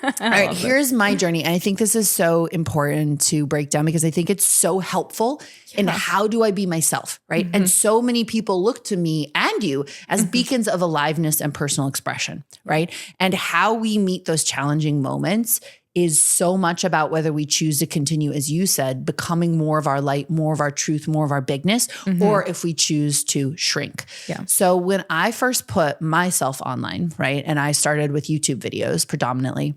All right, here's my journey. And I think this is so important to break down because I think it's so helpful in how do I be myself, right? And so many people look to me and you as beacons of aliveness and personal expression, right? And how we meet those challenging moments is so much about whether we choose to continue, as you said, becoming more of our light, more of our truth, more of our bigness, or if we choose to shrink. Yeah. So when I first put myself online, right, and I started with YouTube videos predominantly,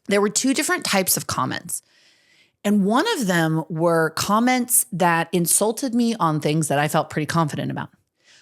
there were two different types of comments. And one of them were comments that insulted me on things that I felt pretty confident about.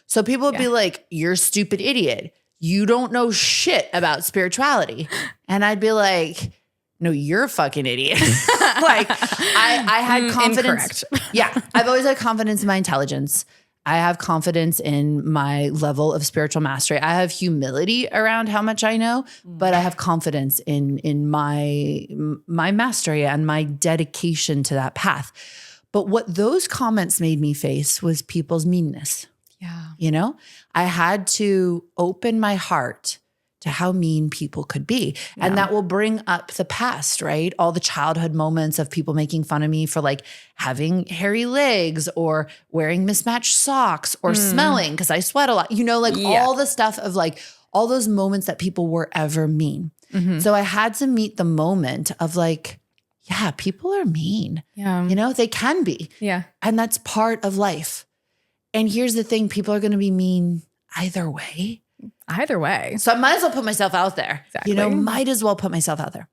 So people would be like, you're a stupid idiot. You don't know shit about spirituality. And I'd be like, no, you're a fucking idiot. Like I had confidence. Incorrect. Yeah. I've always had confidence in my intelligence. I have confidence in my level of spiritual mastery. I have humility around how much I know, but I have confidence in my mastery and my dedication to that path. But what those comments made me face was people's meanness. Yeah. You know, I had to open my heart to how mean people could be. Yeah. And that will bring up the past, right? All the childhood moments of people making fun of me for like having hairy legs or wearing mismatched socks or smelling because I sweat a lot, you know, like all the stuff of like all those moments that people were ever mean. So I had to meet the moment of like, yeah, people are mean. Yeah. You know, they can be. Yeah. And that's part of life. And here's the thing, people are going to be mean either way. Either way. So I might as well put myself out there. Exactly. You know, might as well put myself out there.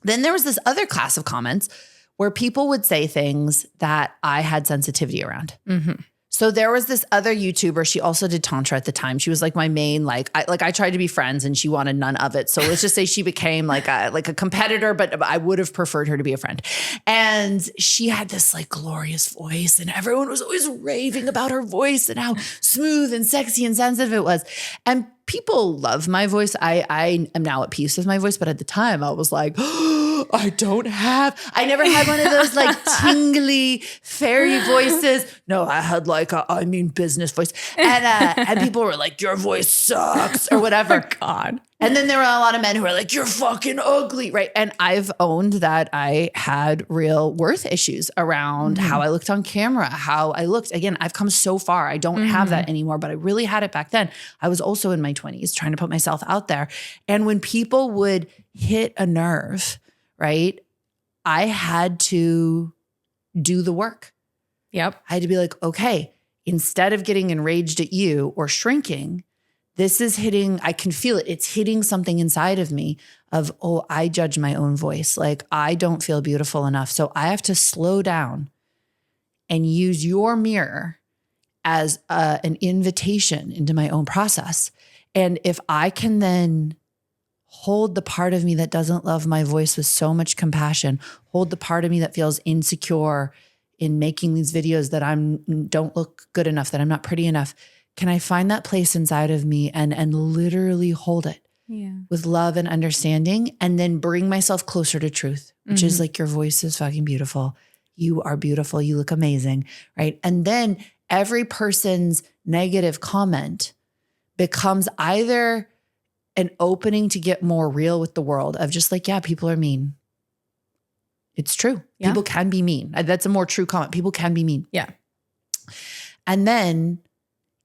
Then there was this other class of comments where people would say things that I had sensitivity around. So there was this other YouTuber. She also did Tantra at the time. She was like my main, I tried to be friends and she wanted none of it. So let's just say she became like a competitor, but I would have preferred her to be a friend. And she had this like glorious voice and everyone was always raving about her voice and how smooth and sexy and sensitive it was. And people love my voice. I am now at peace with my voice, but at the time I was like, I never had one of those like tingly fairy voices. No, I had like business voice. And people were like, your voice sucks or whatever. Oh, God. And then there were a lot of men who were like, you're fucking ugly, right? And I've owned that I had real worth issues around how I looked on camera, how I looked. Again, I've come so far. I don't have that anymore, but I really had it back then. I was also in my 20s trying to put myself out there. And when people would hit a nerve, right, I had to do the work. Yep. I had to be like, okay, instead of getting enraged at you or shrinking, this is hitting, I can feel it. It's hitting something inside of me of, oh, I judge my own voice. Like I don't feel beautiful enough. So I have to slow down and use your mirror as an invitation into my own process. And if I can then hold the part of me that doesn't love my voice with so much compassion, hold the part of me that feels insecure in making these videos that don't look good enough, that I'm not pretty enough, can I find that place inside of me and literally hold it with love and understanding and then bring myself closer to truth, which is like, your voice is fucking beautiful. You are beautiful. You look amazing, right? And then every person's negative comment becomes either an opening to get more real with the world of just like, yeah, people are mean. It's true. Yeah. People can be mean. That's a more true comment. People can be mean. Yeah. And then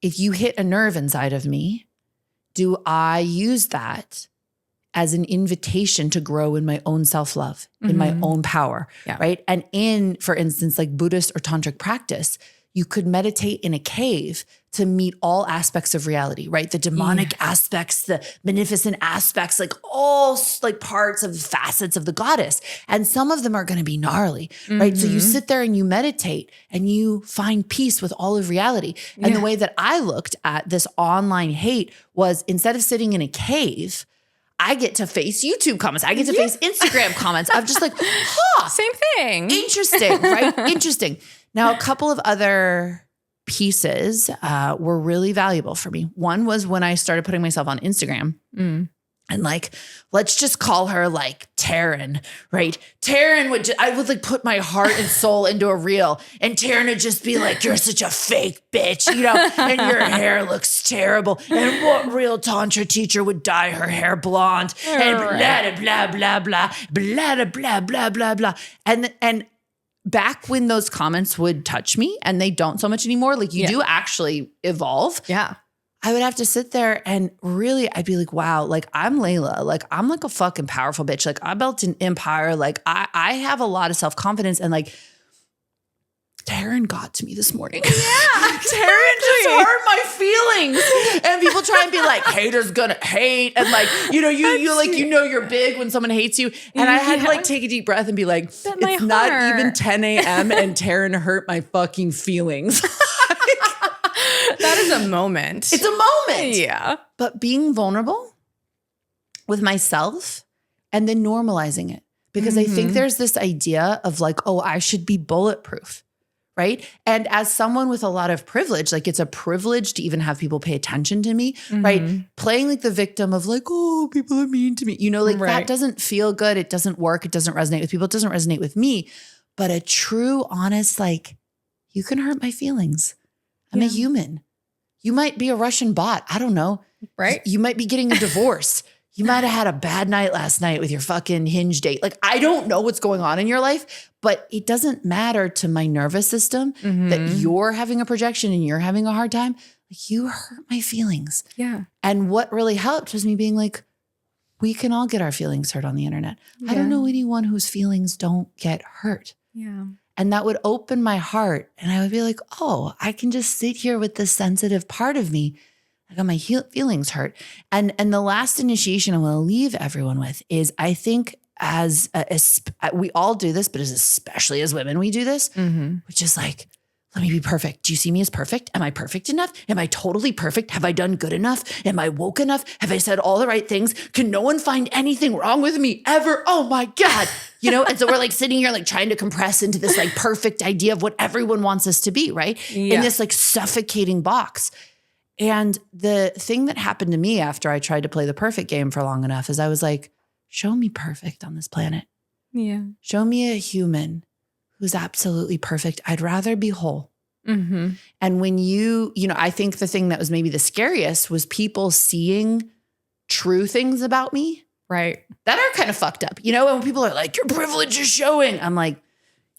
if you hit a nerve inside of me, do I use that as an invitation to grow in my own self-love, in my own power, right? And in, for instance, like Buddhist or Tantric practice, you could meditate in a cave to meet all aspects of reality, right? The demonic aspects, the beneficent aspects, like all like parts of facets of the goddess. And some of them are going to be gnarly, right? So you sit there and you meditate and you find peace with all of reality. And the way that I looked at this online hate was, instead of sitting in a cave, I get to face YouTube comments. I get to face Instagram comments. I'm just like, same thing. Interesting, right? Interesting. Now, a couple of other pieces were really valuable for me. One was when I started putting myself on Instagram. And like, let's just call her like Taryn, right? Taryn I would like put my heart and soul into a reel, and Taryn would just be like, you're such a fake bitch, you know, and your hair looks terrible. And what real Tantra teacher would dye her hair blonde? And blah, blah, blah, blah, blah, blah, blah, blah, blah. And back when those comments would touch me, and they don't so much anymore, like you do actually evolve. Yeah. I would have to sit there and really, I'd be like, wow, like I'm Layla. Like I'm like a fucking powerful bitch. Like I built an empire. Like I have a lot of self-confidence, and like Taryn got to me this morning. Yeah. Taryn just hurt my feelings. And people try and be like, haters gonna hate. And like, you know, you like, you know, you're big when someone hates you. And I had to like take a deep breath and be like, it's not even 10 a.m. and Taryn hurt my fucking feelings. That is a moment. It's a moment. Yeah. But being vulnerable with myself and then normalizing it. Because I think there's this idea of like, oh, I should be bulletproof, right? And as someone with a lot of privilege, like it's a privilege to even have people pay attention to me, right? Playing like the victim of like, oh, people are mean to me. You know, like that doesn't feel good. It doesn't work. It doesn't resonate with people. It doesn't resonate with me. But a true, honest, like, you can hurt my feelings. I'm a human. You might be a Russian bot. I don't know. Right. You might be getting a divorce. You might have had a bad night last night with your fucking Hinge date. Like, I don't know what's going on in your life, but it doesn't matter to my nervous system that you're having a projection and you're having a hard time. Like, you hurt my feelings. Yeah. And what really helped was me being like, we can all get our feelings hurt on the internet. I don't know anyone whose feelings don't get hurt. Yeah. And that would open my heart. And I would be like, oh, I can just sit here with this sensitive part of me. I got my feelings hurt. And the last initiation I want to leave everyone with is, I think we all do this, but especially as women, we do this, which is like, let me be perfect. Do you see me as perfect? Am I perfect enough? Am I totally perfect? Have I done good enough? Am I woke enough? Have I said all the right things? Can no one find anything wrong with me ever? Oh my God. You know? And so we're like sitting here, like trying to compress into this like perfect idea of what everyone wants us to be, right? Yeah. In this like suffocating box. And the thing that happened to me after I tried to play the perfect game for long enough is I was like, show me perfect on this planet. Yeah. Show me a human who's absolutely perfect. I'd rather be whole. And when you know, I think the thing that was maybe the scariest was people seeing true things about me. Right. That are kind of fucked up. You know, and when people are like, your privilege is showing. I'm like,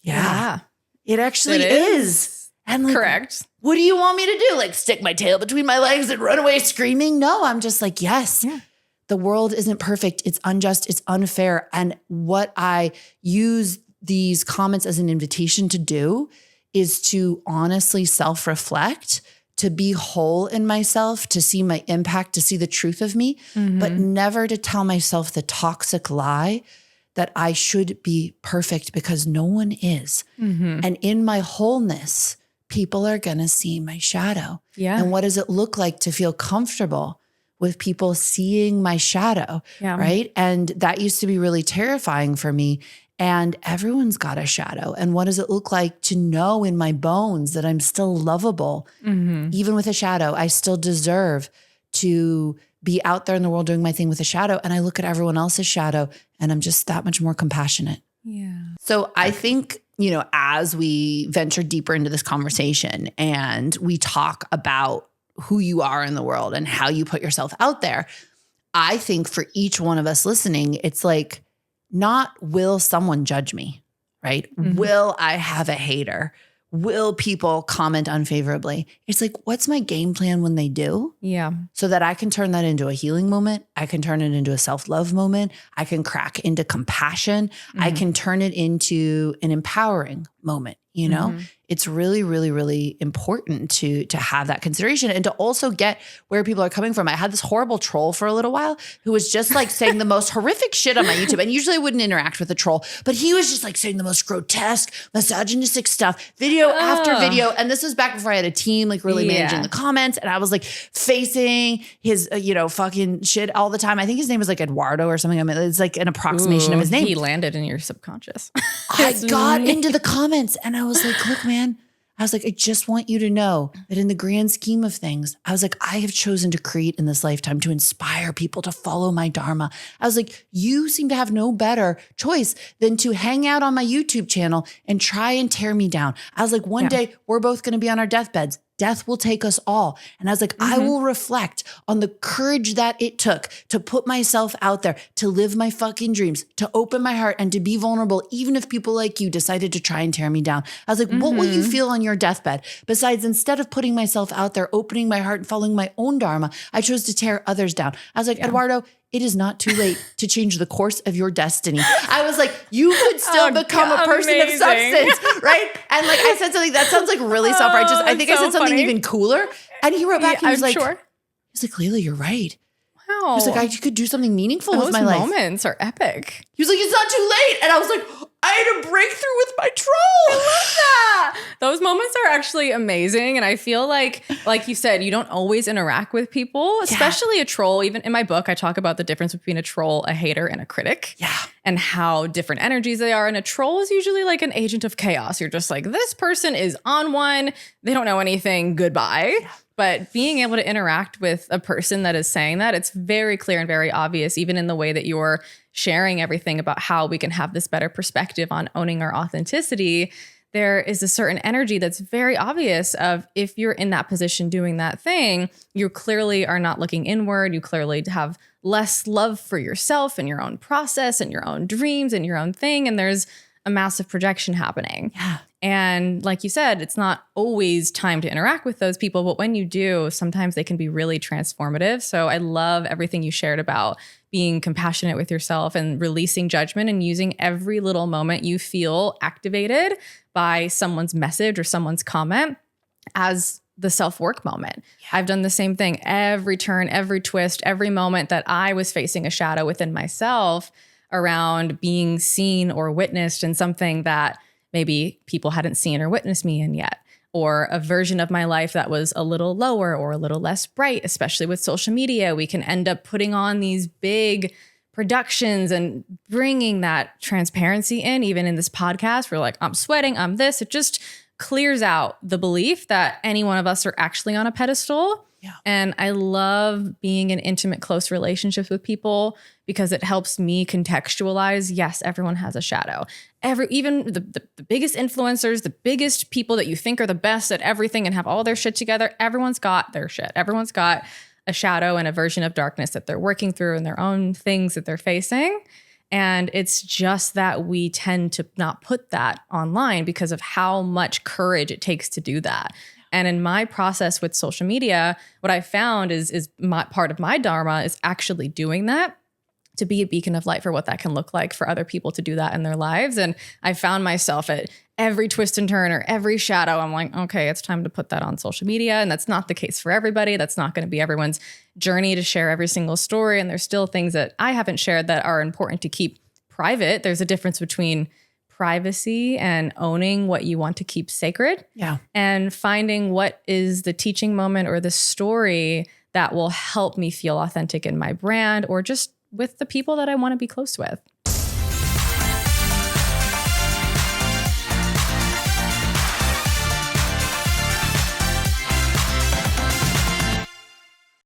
yeah. It actually is. And like, correct. What do you want me to do? Like stick my tail between my legs and run away screaming? No, I'm just like, yes. Yeah. The world isn't perfect. It's unjust. It's unfair. And what I use these comments as an invitation to do is to honestly self-reflect, to be whole in myself, to see my impact, to see the truth of me, but never to tell myself the toxic lie that I should be perfect, because no one is. And in my wholeness, people are going to see my shadow. Yeah. And what does it look like to feel comfortable with people seeing my shadow? Yeah. Right. And that used to be really terrifying for me. And everyone's got a shadow. And what does it look like to know in my bones that I'm still lovable? Even with a shadow, I still deserve to be out there in the world doing my thing with a shadow. And I look at everyone else's shadow and I'm just that much more compassionate. Yeah. So I think, you know, as we venture deeper into this conversation and we talk about who you are in the world and how you put yourself out there, I think for each one of us listening, it's like, not will someone judge me, right? Will I have a hater? Will people comment unfavorably? It's like, what's my game plan when they do? Yeah. So that I can turn that into a healing moment. I can turn it into a self-love moment. I can crack into compassion. I can turn it into an empowering moment. You know, it's really, really, really important to have that consideration and to also get where people are coming from. I had this horrible troll for a little while who was just like saying the most horrific shit on my YouTube. And usually I wouldn't interact with a troll, but he was just like saying the most grotesque, misogynistic stuff, video after video. And this was back before I had a team, like really managing the comments. And I was like facing his, fucking shit all the time. I think his name was like Eduardo or something. I mean, it's like an approximation of his name. He landed in your subconscious. I got into the comments and I was like, look, man, I was like, I just want you to know that in the grand scheme of things, I was like, I have chosen to create in this lifetime to inspire people to follow my dharma. I was like, you seem to have no better choice than to hang out on my YouTube channel and try and tear me down. I was like, one day we're both going to be on our deathbeds. Death will take us all. And I was like, I will reflect on the courage that it took to put myself out there, to live my fucking dreams, to open my heart and to be vulnerable, even if people like you decided to try and tear me down. I was like, what will you feel on your deathbed? Besides, instead of putting myself out there, opening my heart and following my own dharma, I chose to tear others down. I was like, Eduardo, it is not too late to change the course of your destiny. I was like, you could still become a person of substance, right? And like I said something that sounds like really self-righteous. I think I said something even cooler. And he wrote back, he was like, he's like, Layla, you're right. Wow. He was like, I could do something meaningful with my life. Those moments are epic. He was like, it's not too late. And I was like, I had a breakthrough with my troll. I love that. Those moments are actually amazing. And I feel like you said, you don't always interact with people, especially a troll. Even in my book, I talk about the difference between a troll, a hater, and a critic. Yeah. And how different energies they are. And a troll is usually like an agent of chaos. You're just like, this person is on one. They don't know anything. Goodbye. Yeah. But being able to interact with a person that is saying that, it's very clear and very obvious, even in the way that you're sharing everything about how we can have this better perspective on owning our authenticity. There is a certain energy that's very obvious of if you're in that position doing that thing, you clearly are not looking inward. You clearly have less love for yourself and your own process and your own dreams and your own thing. And there's a massive projection happening. Yeah. And like you said, it's not always time to interact with those people, but when you do, sometimes they can be really transformative. So I love everything you shared about being compassionate with yourself and releasing judgment and using every little moment you feel activated by someone's message or someone's comment as the self-work moment. Yeah. I've done the same thing every turn, every twist, every moment that I was facing a shadow within myself around being seen or witnessed in something that maybe people hadn't seen or witnessed me in yet, or a version of my life that was a little lower or a little less bright, especially with social media. We can end up putting on these big productions and bringing that transparency in, even in this podcast. We're like, I'm sweating, I'm this. It just clears out the belief that any one of us are actually on a pedestal. Yeah. And I love being in intimate, close relationships with people because it helps me contextualize, yes, everyone has a shadow. Even the biggest influencers, the biggest people that you think are the best at everything and have all their shit together, everyone's got their shit. Everyone's got a shadow and a version of darkness that they're working through and their own things that they're facing. And it's just that we tend to not put that online because of how much courage it takes to do that. And in my process with social media, what I found is my part of my dharma is actually doing that, to be a beacon of light for what that can look like for other people to do that in their lives. And I found myself at every twist and turn or every shadow, I'm like, okay, it's time to put that on social media. And that's not the case for everybody. That's not going to be everyone's journey to share every single story. And there's still things that I haven't shared that are important to keep private. There's a difference between privacy and owning what you want to keep sacred. Yeah. And finding what is the teaching moment or the story that will help me feel authentic in my brand or just with the people that I want to be close with.